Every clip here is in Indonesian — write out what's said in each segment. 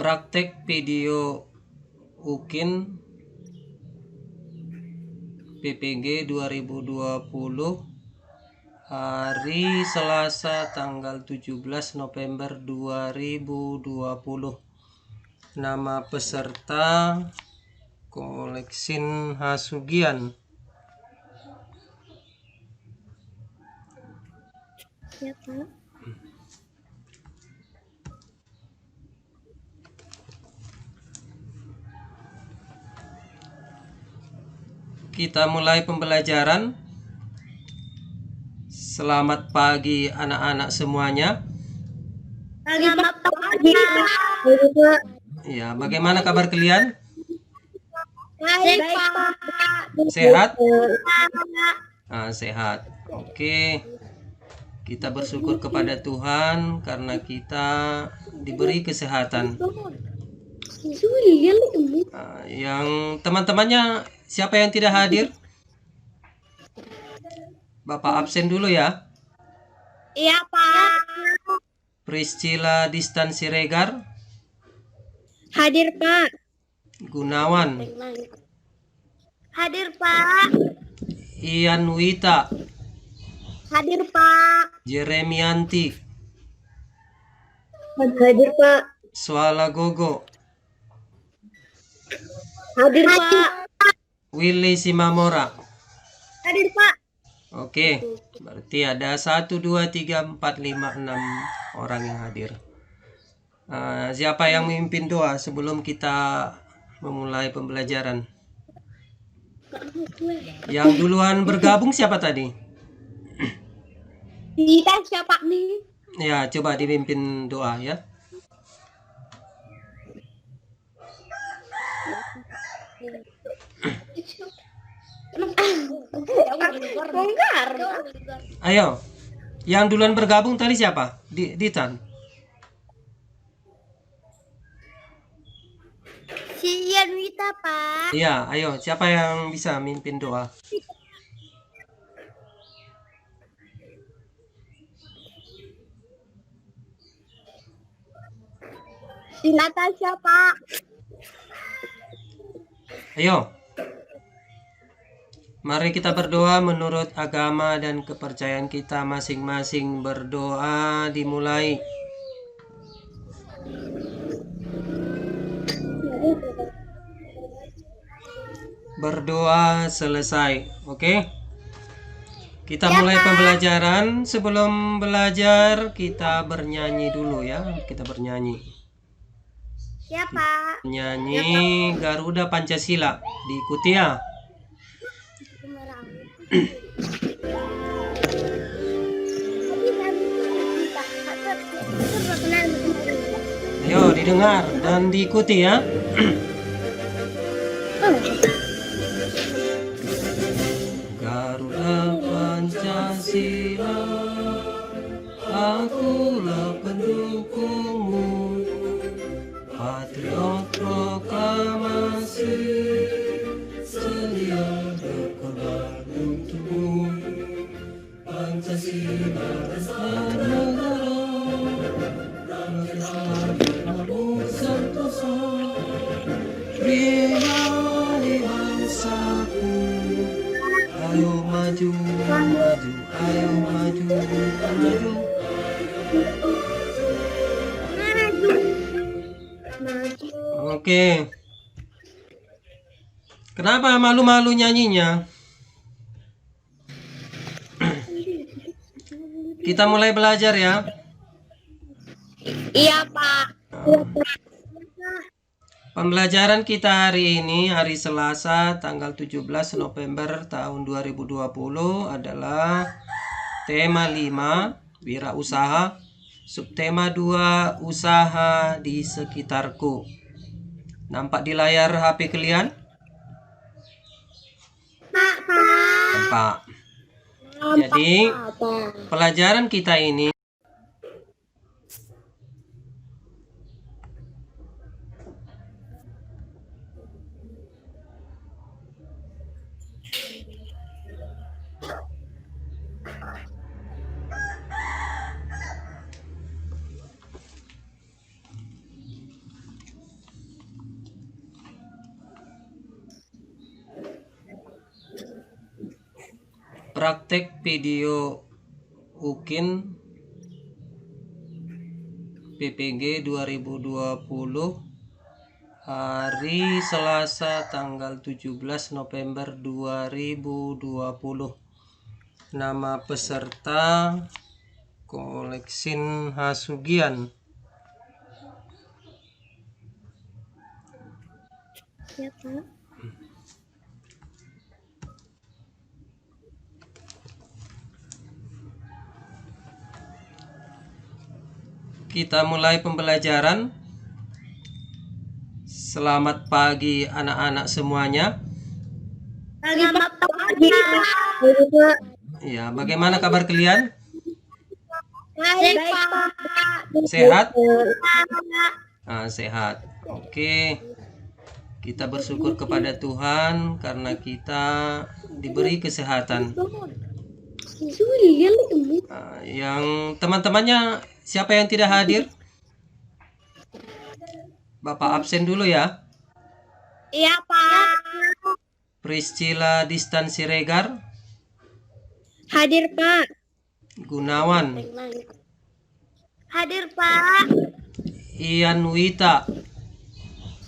Praktek video UKIN PPG 2020 hari Selasa tanggal 17 November 2020. Nama peserta Koleksin Hasugian. Ya, Pak. Kita mulai pembelajaran. Selamat pagi anak-anak semuanya. Selamat pagi, Pak. Ya, bagaimana kabar kalian? Baik, Pak. Sehat? Sehat. Oke. Kita bersyukur kepada Tuhan karena kita diberi kesehatan. Yang teman-temannya siapa yang tidak hadir? Bapak absen dulu ya. Iya, Pak. Priscilla Distan Siregar. Hadir, Pak. Gunawan. Hadir, Pak. Ian Wita. Hadir, Pak. Jeremianti. Hadir, Pak. Swala Gogo. Hadir, Pak. Willy Simamora. Hadir, Pak. Oke, berarti ada 1, 2, 3, 4, 5, 6 orang yang hadir. Siapa yang memimpin doa sebelum kita memulai pembelajaran? Yang duluan bergabung siapa tadi? Kita siapa nih? Ya, coba dipimpin doa ya. Ayo, yang duluan bergabung tadi siapa? Ditan. Si Yanwita, Pak. Iya, ayo, siapa yang bisa mimpin doa? Si Natasha, Pak. Ayo. Mari kita berdoa menurut agama dan kepercayaan kita masing-masing. Berdoa dimulai. Berdoa selesai. Oke? Kita mulai pembelajaran. Sebelum belajar kita bernyanyi dulu ya. Kita bernyanyi. Siapa? Nyanyi Garuda Pancasila. Diikuti ya. Ayo didengar dan diikuti ya. Garuda Pancasila, akulah pendukungmu, patriot proklamasi, sedia berkorban untukmu. Pancasila dasar negara, Namo Santosa, bina bangsaku. Ayo maju, maju, ayo maju, maju. Oke. Kenapa malu-malu nyanyinya? Kita mulai belajar ya. Iya, Pak. Pembelajaran kita hari ini, hari Selasa, tanggal 17 November tahun 2020 adalah tema 5, wirausaha, subtema 2, usaha di sekitarku. Nampak di layar HP kalian? Nampak. Jadi, pelajaran kita ini Praktek video UKIN PPG 2020 hari Selasa tanggal 17 November 2020. Nama peserta Koleksin Hasugian. Ya, Pak. Kita mulai pembelajaran. Selamat pagi anak-anak semuanya. Selamat pagi, Pak. Ya, bagaimana kabar kalian? Baik, Pak. Sehat? Sehat. Oke. Kita bersyukur kepada Tuhan karena kita diberi kesehatan. Yang teman-temannya siapa yang tidak hadir? Bapak absen dulu ya. Iya, Pak. Priscilla Distan Siregar, Hadir, Pak. Gunawan, Hadir, Pak. Ian Wita,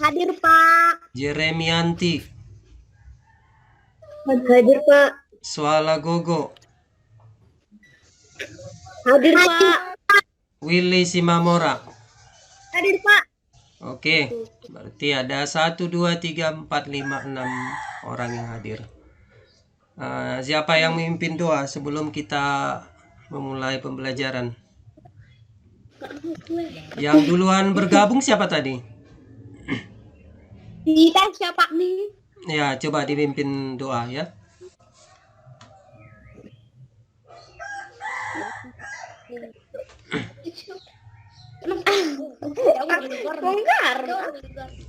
Hadir, Pak. Jeremianti, Hadir, Pak. Swala Gogo, Hadir, Pak. Willy Simamora. Hadir, Pak. Oke, berarti ada 1, 2, 3, 4, 5, 6 orang yang hadir. Siapa yang memimpin doa sebelum kita memulai pembelajaran? Yang duluan bergabung siapa tadi? Kita siapa nih? Ya, coba dipimpin doa ya.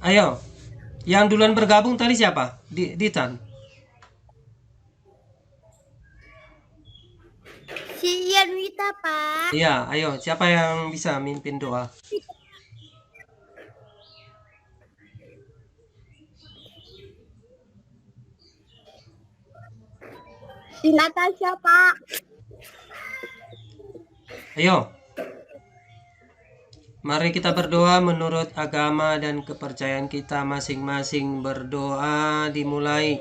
Ayo, yang duluan bergabung tadi siapa? Ditan. Si Ian Wita, Pak. Iya, ayo, siapa yang bisa mimpin doa? Si Natasha, Pak. Ayo. Mari kita berdoa menurut agama dan kepercayaan kita masing-masing. Berdoa dimulai.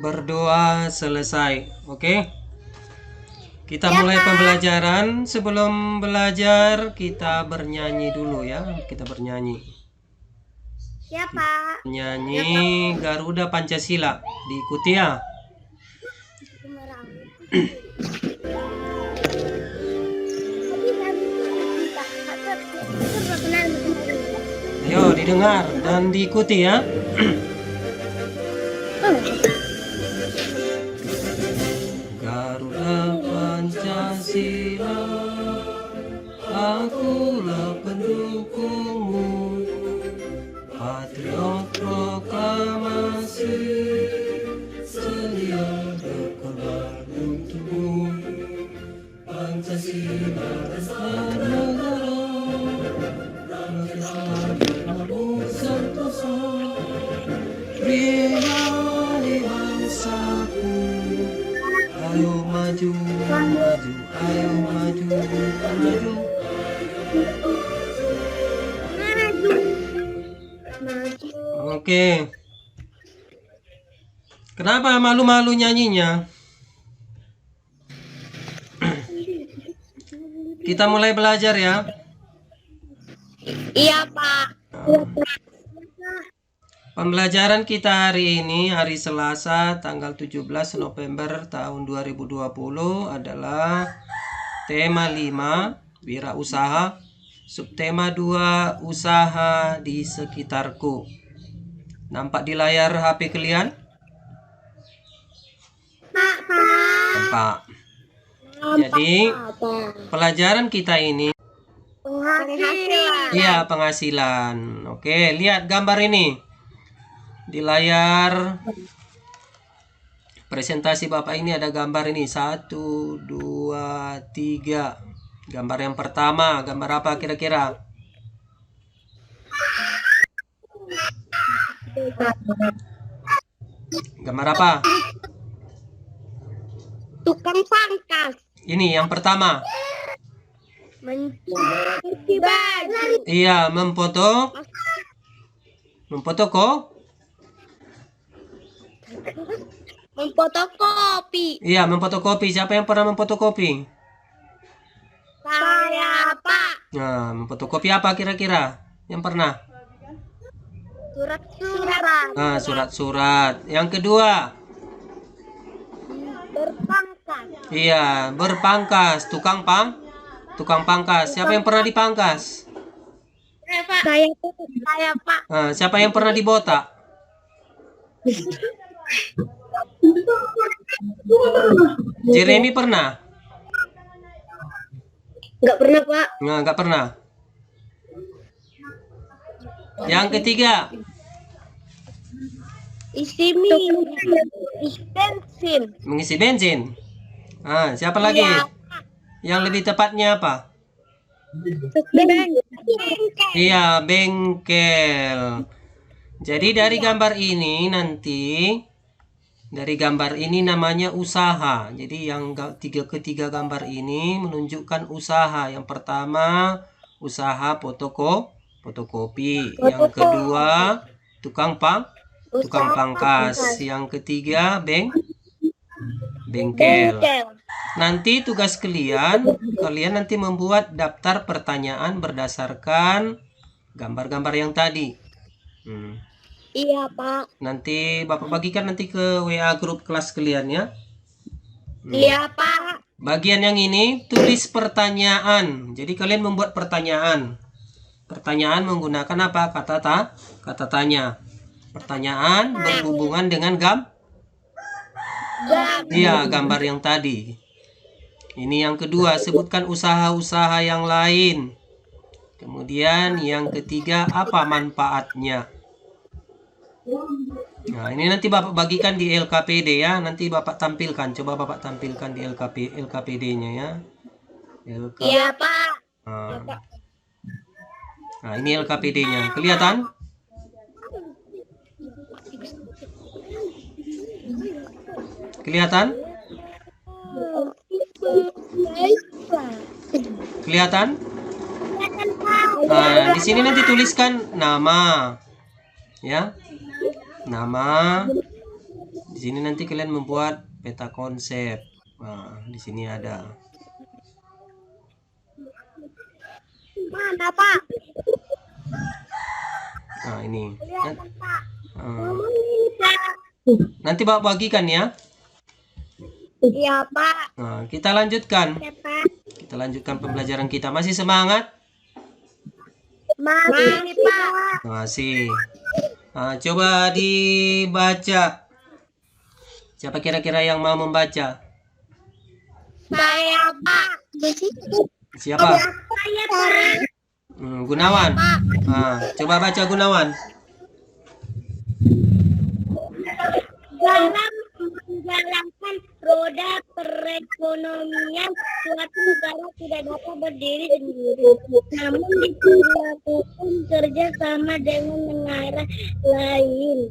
Berdoa selesai. Oke? Kita mulai pembelajaran. Sebelum belajar kita bernyanyi dulu ya. Kita bernyanyi. Ya, Pak. Nyanyi Garuda Pancasila. Diikuti ya. Ayo didengar dan diikuti ya. Garuda Pancasila, akulah pendukungmu. Patriot proklamasi, sedia berkorban untukmu. Pancasila dasar negara, Prabowo Santoso, bina bangsaku. Ayo maju, maju, ayo maju, maju. Oke. Kenapa malu-malu nyanyinya? Kita mulai belajar ya. Iya, Pak. Pembelajaran kita hari ini, hari Selasa, tanggal 17 November tahun 2020 adalah tema 5, wirausaha, subtema 2, usaha di sekitarku. Nampak di layar HP kalian? Nampak. Jadi, pelajaran kita ini Penghasilan. iya, penghasilan. Oke, lihat gambar ini. Di layar presentasi Bapak ini ada gambar ini. 1, 2, 3. Gambar yang pertama, gambar apa kira-kira? Gambar apa? Tukang pangkas. Ini yang pertama. Mencuci baju. Iya, memfoto Memfotokopi. Iya, memfotokopi. Siapa yang pernah memfotokopi? Saya, Pak. Nah, memfotokopi apa kira-kira? Yang pernah? Surat-surat. Nah, surat-surat. Yang kedua? Berpangkas. Iya, berpangkas. Tukang pangkas. Siapa yang pernah dipangkas? Saya, Pak. Nah, siapa yang pernah dibotak? Jeremy pernah? Enggak pernah, Pak. Nah, nggak pernah. Yang ketiga? Isi bensin. Mengisi bensin. Ah, siapa lagi? Iya. Yang lebih tepatnya apa? Bengkel. Iya, bengkel. Jadi dari gambar ini namanya usaha. Jadi yang ketiga gambar ini menunjukkan usaha. Yang pertama usaha fotokopi. Yang kedua tukang pangkas. Yang ketiga bengkel. Nanti tugas kalian nanti membuat daftar pertanyaan berdasarkan gambar-gambar yang tadi. Iya, Pak. Nanti Bapak bagikan nanti ke WA grup kelas kalian ya. Iya, Pak. Bagian yang ini tulis pertanyaan. Jadi kalian membuat pertanyaan. Pertanyaan menggunakan apa? Kata tanya. Pertanyaan berhubungan dengan gambar yang tadi. Ini yang kedua, sebutkan usaha-usaha yang lain. Kemudian yang ketiga, apa manfaatnya? Nah, ini nanti Bapak bagikan di LKPD ya. Nanti Bapak tampilkan. Coba Bapak tampilkan di LKPD-nya ya. Iya, Pak. Nah, ini LKPD-nya. Kelihatan? Kelihatan? Kelihatan? Nah, di sini nanti tuliskan nama. Ya. Nama. Di sini nanti kalian membuat peta konsep. Nah, di sini ada. Mana, Pak? Nah, ini. Kelihatan, Pak. Nanti Bapak bagikan ya. Iya, Pak. Nah, kita lanjutkan. Iya, Pak. Kita lanjutkan pembelajaran kita. Masih semangat? Masih, Pak. Masih. Nah, coba dibaca. Siapa kira-kira yang mau membaca? Saya, Pak. Siapa? Saya, Pak. Gunawan. Nah, coba baca Gunawan. Dalam menjalankan roda perekonomian, suatu negara tidak dapat berdiri sendiri, namun dilakukan kerja sama dengan negara lain.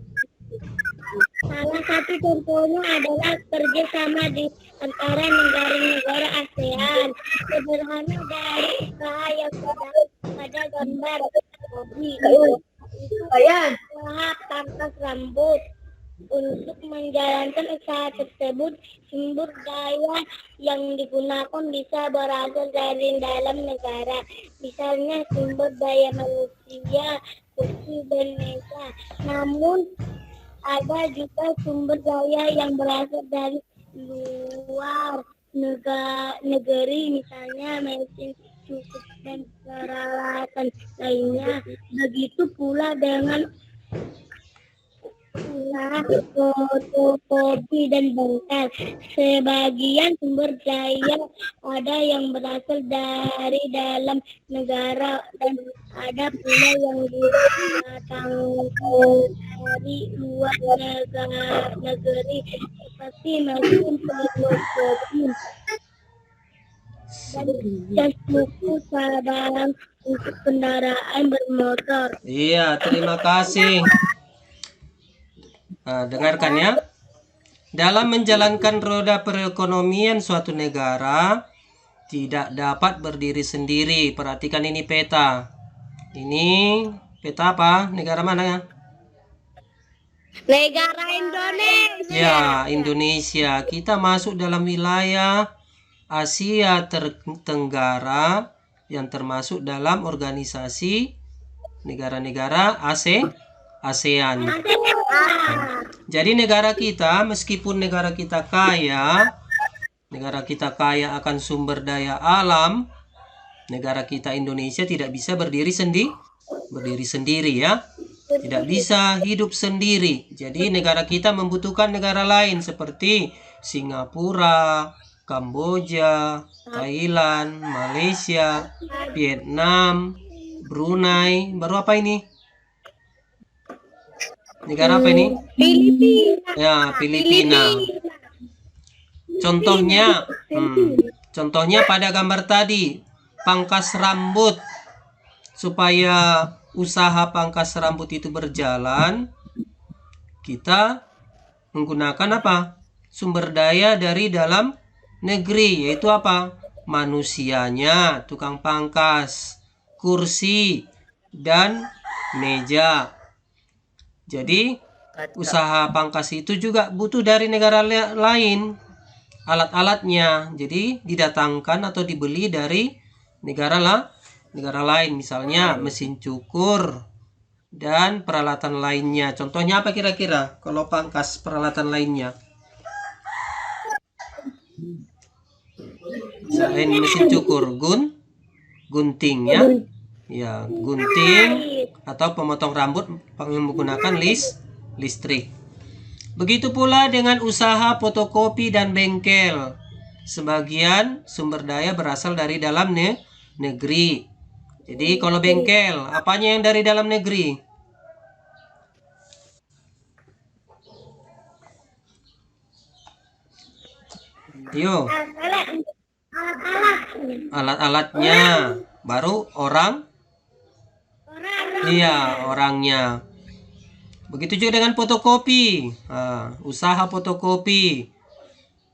Salah satu contohnya adalah kerjasama di antara negara-negara ASEAN. Sederhana dari usaha yang terdapat pada gambar tadi, usaha pangkas rambut. Untuk menjalankan usaha tersebut, sumber daya yang digunakan bisa berasal dari dalam negara. Misalnya sumber daya manusia, kursi dan meja. Namun ada juga sumber daya yang berasal dari luar negeri, misalnya mesin cukur dan peralatan lainnya. Begitu pula dengan fotokopi dan bengkel. Sebagian sumber daya ada yang berasal dari dalam negara dan ada pula yang didatangkan dari luar negeri seperti mesin fotokopi dan buku cadangan untuk kendaraan bermotor. Iya, terima kasih. Dengarkan ya. Dalam menjalankan roda perekonomian suatu negara tidak dapat berdiri sendiri. Perhatikan ini peta. Ini peta apa? Negara mana ya? Negara Indonesia. Ya, Indonesia. Kita masuk dalam wilayah Asia Tenggara yang termasuk dalam organisasi negara-negara ASEAN. Jadi negara kita, meskipun negara kita kaya akan sumber daya alam, negara kita Indonesia tidak bisa berdiri sendiri ya. Tidak bisa hidup sendiri. Jadi negara kita membutuhkan negara lain seperti Singapura, Kamboja, Thailand, Malaysia, Vietnam, Brunei. Baru apa ini? Negara apa ini? Filipina. Ya, Filipina. Contohnya pada gambar tadi, pangkas rambut. Supaya usaha pangkas rambut itu berjalan, kita menggunakan apa? Sumber daya dari dalam negeri, yaitu apa? Manusianya, tukang pangkas, kursi, dan meja. Jadi usaha pangkas itu juga butuh dari negara lain alat-alatnya. Jadi didatangkan atau dibeli dari negara lain, misalnya mesin cukur dan peralatan lainnya. Contohnya apa kira-kira kalau pangkas peralatan lainnya? Selain mesin cukur, gunting ya. Ya, gunting atau pemotong rambut menggunakan listrik. Begitu pula dengan usaha fotokopi dan bengkel. Sebagian sumber daya berasal dari dalam negeri. Jadi kalau bengkel, apanya yang dari dalam negeri? Yo. Alat-alatnya. Baru orang? Iya, orangnya. Begitu juga dengan fotokopi. Usaha fotokopi.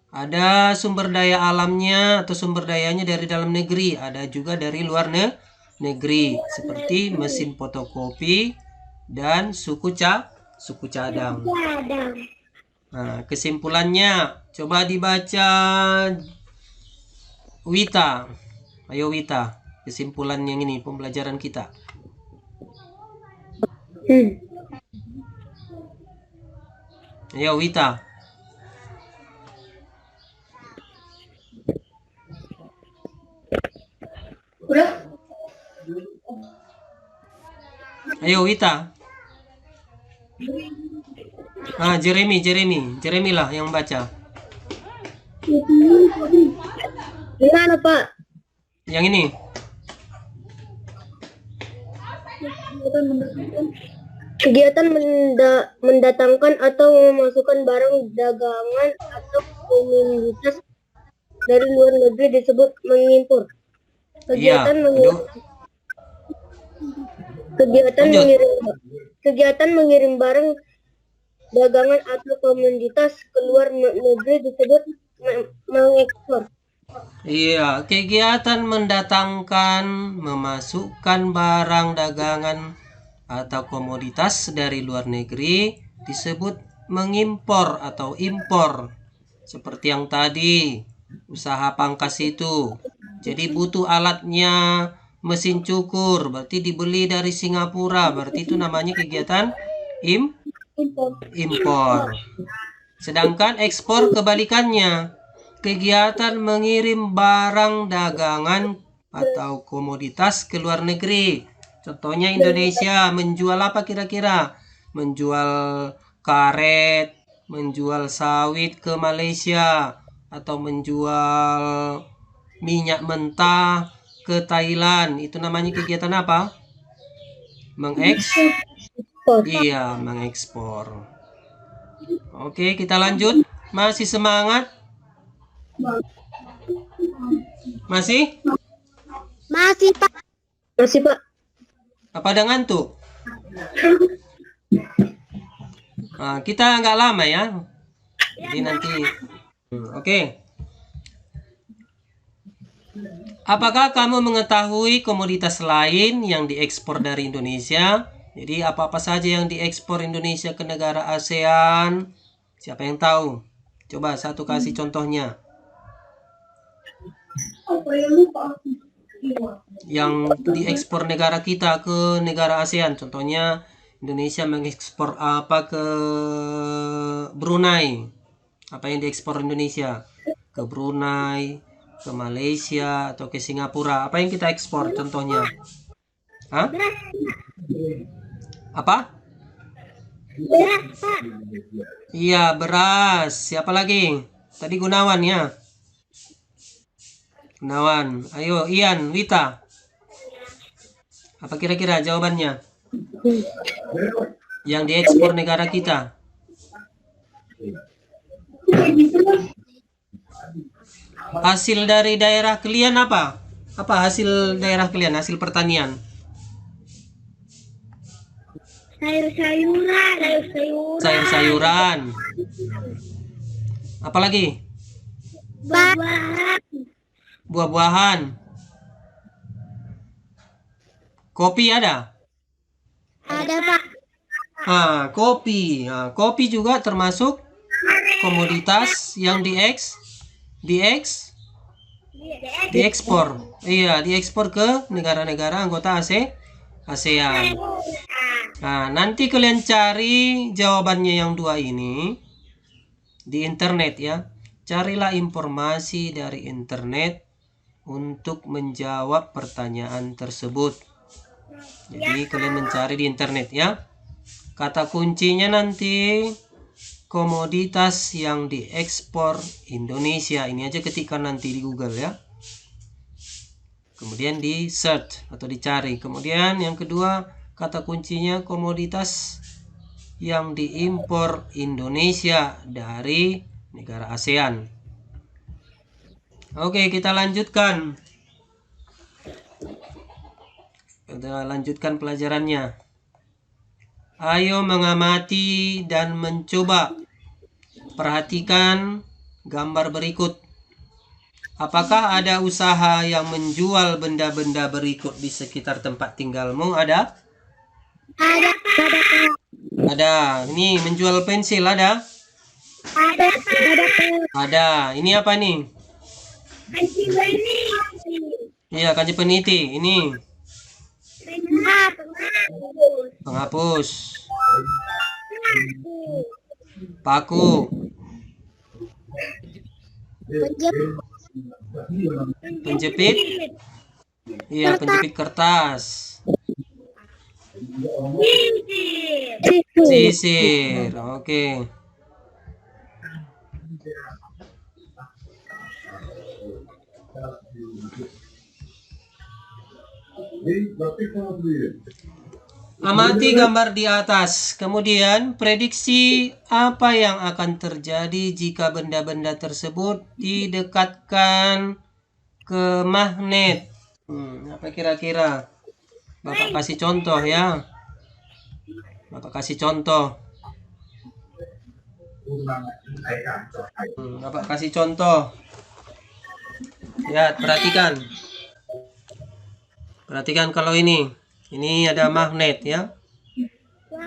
Ada sumber daya alamnya atau sumber dayanya dari dalam negeri. Ada juga dari luar negeri. Seperti mesin fotokopi dan suku cadang. Nah, kesimpulannya. Coba dibaca Wita. Ayo Wita. Kesimpulan yang ini pembelajaran kita. Ayo Wita. Udah. Ayo Wita. Jeremy lah yang baca. Gimana Pak? Yang ini. Kegiatan mendatangkan atau memasukkan barang dagangan atau komoditas dari luar negeri disebut mengimpor. Kegiatan mengirim barang dagangan atau komoditas ke luar negeri disebut mengekspor. Iya, kegiatan mendatangkan, memasukkan barang dagangan atau komoditas dari luar negeri disebut mengimpor atau impor. Seperti yang tadi, usaha pangkas itu. Jadi butuh alatnya, mesin cukur, berarti dibeli dari Singapura, berarti itu namanya kegiatan impor. Sedangkan ekspor kebalikannya, kegiatan mengirim barang dagangan atau komoditas ke luar negeri. Contohnya Indonesia menjual apa kira-kira? Menjual karet, menjual sawit ke Malaysia, atau menjual minyak mentah ke Thailand. Itu namanya kegiatan apa? Mengekspor. Oke, kita lanjut. Masih semangat? Masih? Masih Pak. Apa ada ngantuk? Kita nggak lama ya. Jadi nanti. Oke. Apakah kamu mengetahui komoditas lain yang diekspor dari Indonesia? Jadi apa-apa saja yang diekspor Indonesia ke negara ASEAN? Siapa yang tahu? Coba satu kasih contohnya. Yang diekspor negara kita ke negara ASEAN. Contohnya Indonesia mengekspor apa ke Brunei? Apa yang diekspor Indonesia? Ke Brunei, ke Malaysia, atau ke Singapura? Apa yang kita ekspor contohnya? Hah? Apa? Beras, Pak. Iya, beras. Siapa lagi? Tadi Gunawan ya. Gunawan. Ayo, Ian, Wita. Apa kira-kira jawabannya? Yang diekspor negara kita. Hasil dari daerah kalian apa? Apa hasil daerah kalian? Hasil pertanian? Sayur-sayuran. Sayur-sayuran. Apalagi? Buah-buahan. Buah-buahan. Kopi ada? Ada, Pak. Kopi. Kopi juga termasuk komoditas yang diekspor. Iya, diekspor ke negara-negara anggota ASEAN. Nah, nanti kalian cari jawabannya yang dua ini di internet ya. Carilah informasi dari internet untuk menjawab pertanyaan tersebut. Jadi kalian mencari di internet ya. Kata kuncinya nanti komoditas yang diekspor Indonesia. Ini aja ketikkan nanti di Google ya. Kemudian di search atau dicari. Kemudian yang kedua, kata kuncinya komoditas yang diimpor Indonesia dari negara ASEAN. Oke, kita lanjutkan. Kita lanjutkan pelajarannya. Ayo mengamati dan mencoba. Perhatikan gambar berikut. Apakah ada usaha yang menjual benda-benda berikut di sekitar tempat tinggalmu? Ada? Ada. Ada. Ini menjual pensil ada? Ada. Ini apa nih? Pensil ini. Iya, kanji peniti. Ini penghapus. Paku. Penjepit. Iya, penjepit kertas. Sisir. Oke. Amati gambar di atas. Kemudian prediksi apa yang akan terjadi jika benda-benda tersebut didekatkan ke magnet. Apa kira-kira? Bapak kasih contoh ya. Bapak kasih contoh. Bapak kasih contoh. Lihat, perhatikan. Perhatikan kalau ini. Ini ada magnet ya. Ya,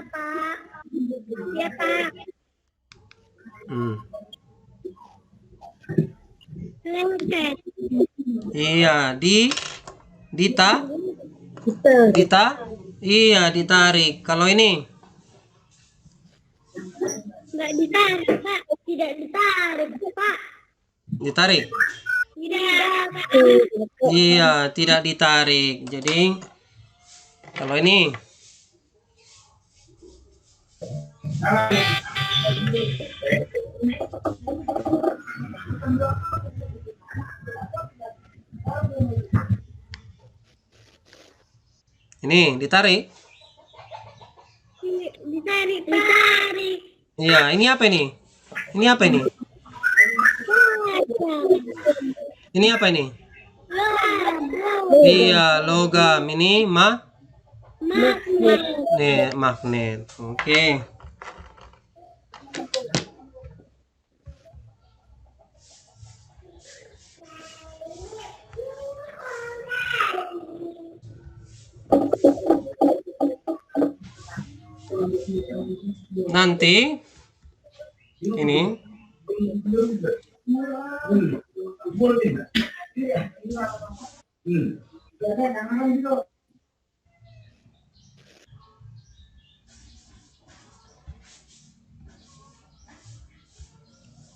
Pak. Ya, Pak. Lengket. Iya, iya, ditarik. Kalau ini Nggak ditarik, Pak. Tidak ditarik, Pak. ditarik. Tidak. Iya, tidak ditarik. Jadi kalau ini ditarik. Ditarik. Iya, ini apa ini? Ini apa ini? Ini apa ini? Iya, logam. Ini magnet. Oke. Nanti ini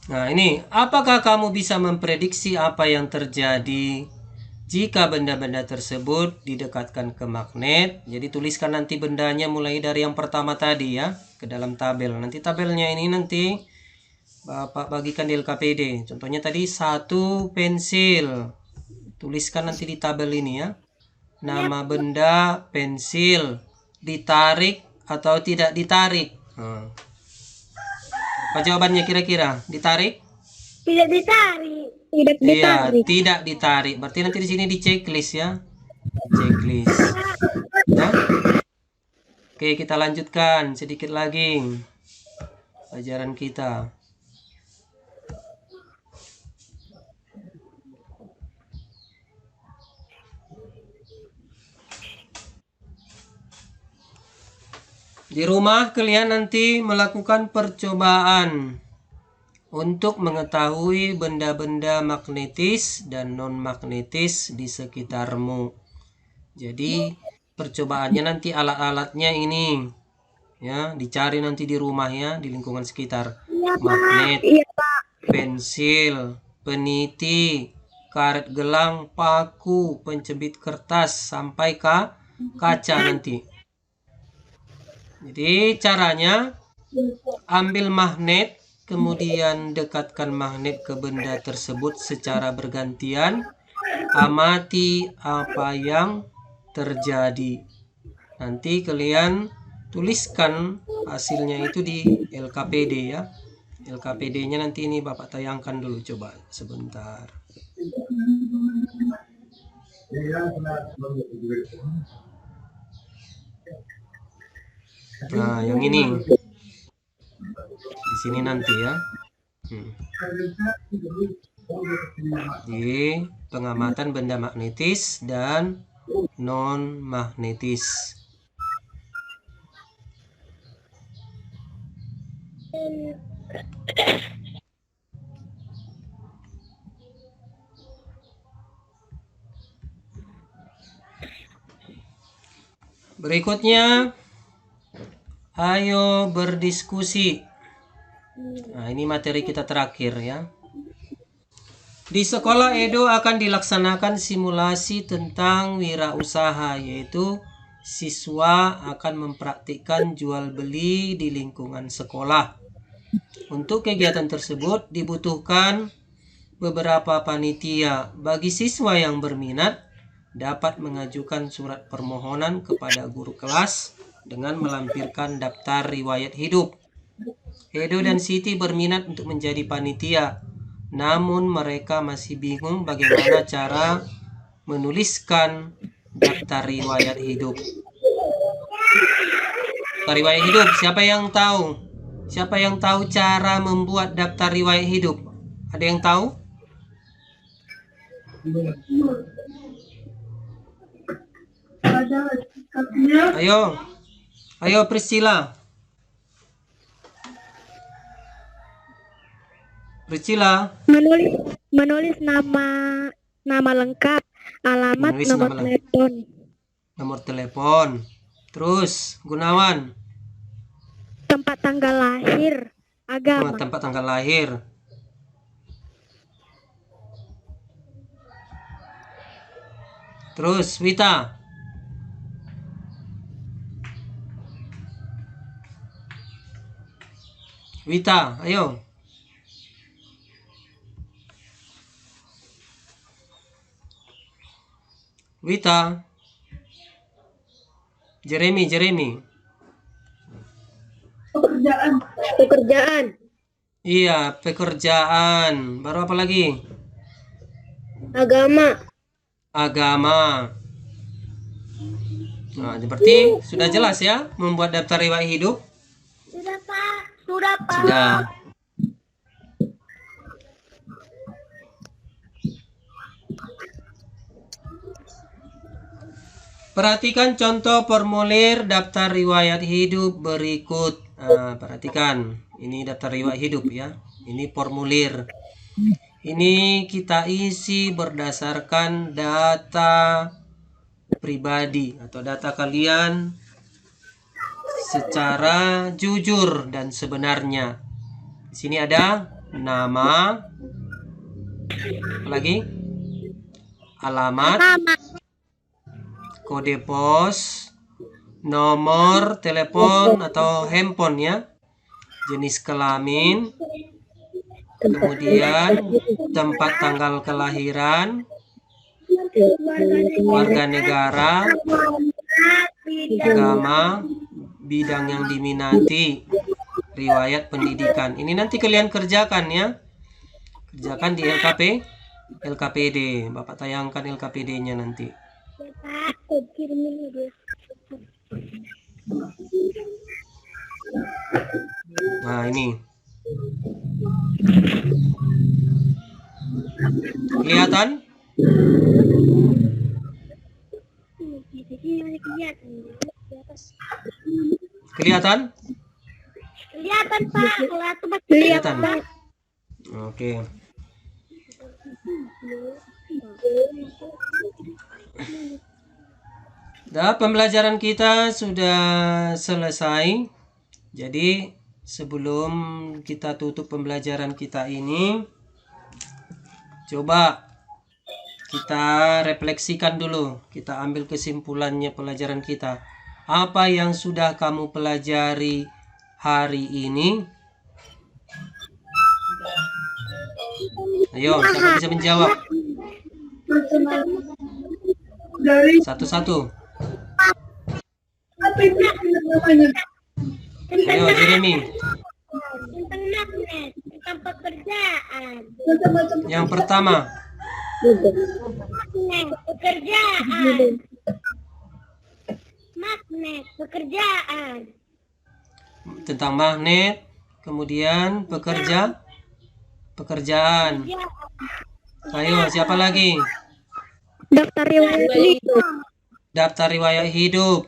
nah ini, apakah kamu bisa memprediksi apa yang terjadi jika benda-benda tersebut didekatkan ke magnet? Jadi tuliskan nanti bendanya mulai dari yang pertama tadi ya, ke dalam tabel. Nanti tabelnya ini nanti Bapak bagikan di LKPD. Contohnya tadi 1 pensil. Tuliskan nanti di tabel ini ya. Nama benda pensil. Ditarik atau tidak ditarik? Apa jawabannya kira-kira? Ditarik? Tidak ditarik. Tidak Iya, ditarik. tidak ditarik. Berarti nanti di sini di checklist ya. Checklist. Ya. Oke, kita lanjutkan sedikit lagi pelajaran kita. Di rumah kalian nanti melakukan percobaan untuk mengetahui benda-benda magnetis dan non-magnetis di sekitarmu. Jadi percobaannya nanti alat-alatnya ini ya, dicari nanti di rumah ya, di lingkungan sekitar. Magnet, pensil, peniti, karet gelang, paku, pencebit kertas, sampai kaca nanti. Jadi caranya ambil magnet, kemudian dekatkan magnet ke benda tersebut secara bergantian. Amati apa yang terjadi. Nanti kalian tuliskan hasilnya itu di LKPD ya. LKPD-nya nanti ini Bapak tayangkan dulu, coba sebentar. Nah, yang ini di sini nanti ya. Di pengamatan benda magnetis dan non magnetis. Berikutnya, ayo berdiskusi. Nah, ini materi kita terakhir ya. Di sekolah Edo akan dilaksanakan simulasi tentang wirausaha, yaitu siswa akan mempraktikkan jual beli di lingkungan sekolah. Untuk kegiatan tersebut dibutuhkan beberapa panitia. Bagi siswa yang berminat dapat mengajukan surat permohonan kepada guru kelas dengan melampirkan daftar riwayat hidup. Edo dan Siti berminat untuk menjadi panitia, namun mereka masih bingung bagaimana cara menuliskan daftar riwayat hidup. Daftar riwayat hidup, siapa yang tahu? Siapa yang tahu cara membuat daftar riwayat hidup? Ada yang tahu? Ayo Priscilla. Menulis nama lengkap, alamat, Menulis nomor nama telepon. Nomor telepon. Terus Gunawan. Tempat tanggal lahir, agama. Tempat tanggal lahir. Terus Wita. Wita, ayo. Wita. Jeremy. Pekerjaan. Iya, pekerjaan. Baru apa lagi? Agama. Nah, berarti sudah jelas ya membuat daftar riwayat hidup? Sudah, Pak. Sudah. Perhatikan contoh formulir daftar riwayat hidup berikut. Perhatikan, ini daftar riwayat hidup ya. Ini formulir. Ini kita isi berdasarkan data pribadi atau data kalian secara jujur dan sebenarnya. Di sini ada nama, apa lagi? Alamat, kode pos, nomor telepon atau handphone ya, jenis kelamin, kemudian tempat tanggal kelahiran, warga negara, agama, bidang yang diminati, riwayat pendidikan. Ini nanti kalian kerjakan ya. Kerjakan di LKPD. Bapak tayangkan LKPD-nya nanti. Nah, ini. Kelihatan? Kelihatan? Kelihatan, Pak. Kelihatan. Oke. Pembelajaran kita sudah selesai. Jadi sebelum kita tutup pembelajaran kita ini, coba kita refleksikan dulu. Kita ambil kesimpulannya pelajaran kita. Apa yang sudah kamu pelajari hari ini? Ayo, siapa bisa menjawab? Satu-satu. Ayo, Jeremy. Tentang magnet, tentang pekerjaan. Yang pertama. Magnet, pekerjaan. Magnet, pekerjaan. Tentang magnet, kemudian pekerjaan. Ayo, siapa lagi? Daftar riwayat hidup. Daftar riwayat hidup.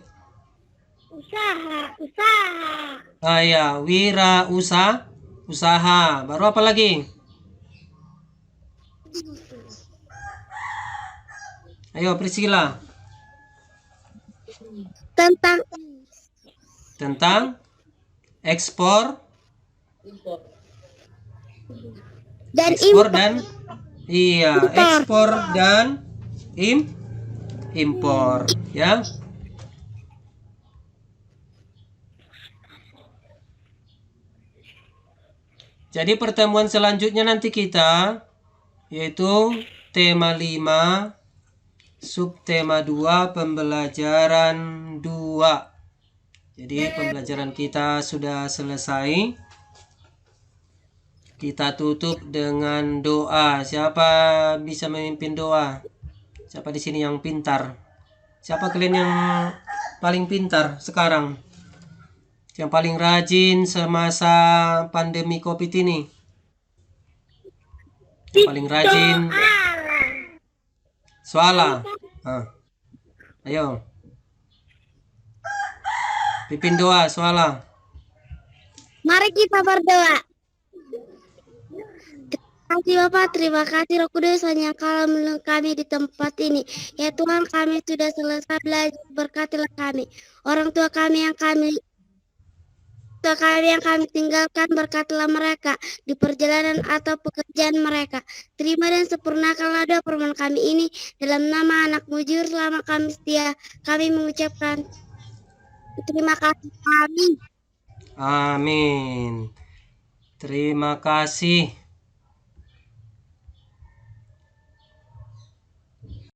Usaha. Ya, usaha. Baru apa lagi? Ayo, Priscilla. Tentang ekspor Dan ekspor dan ekspor dan impor ya. Jadi pertemuan selanjutnya nanti kita yaitu tema 5 subtema 2 pembelajaran 2. Jadi pembelajaran kita sudah selesai. Kita tutup dengan doa. Siapa bisa memimpin doa? Siapa di sini yang pintar? Siapa kalian yang paling pintar sekarang? Yang paling rajin semasa pandemi Covid ini? Yang paling rajin? Suala. Ayo. Pimpin doa, Suala. Mari kita berdoa. Terima kasih Bapak, terima kasih Roh Kudus yang kalau menolong kami di tempat ini. Ya Tuhan, kami sudah selesai belajar, berkatilah kami. Orang tua kami yang kami tinggalkan, berkatilah mereka di perjalanan atau pekerjaan mereka. Terima dan sempurnakanlah doa permohonan kami ini dalam nama anak-Mu juru selamat kami setia. Kami mengucapkan terima kasih kami. Amin. Terima kasih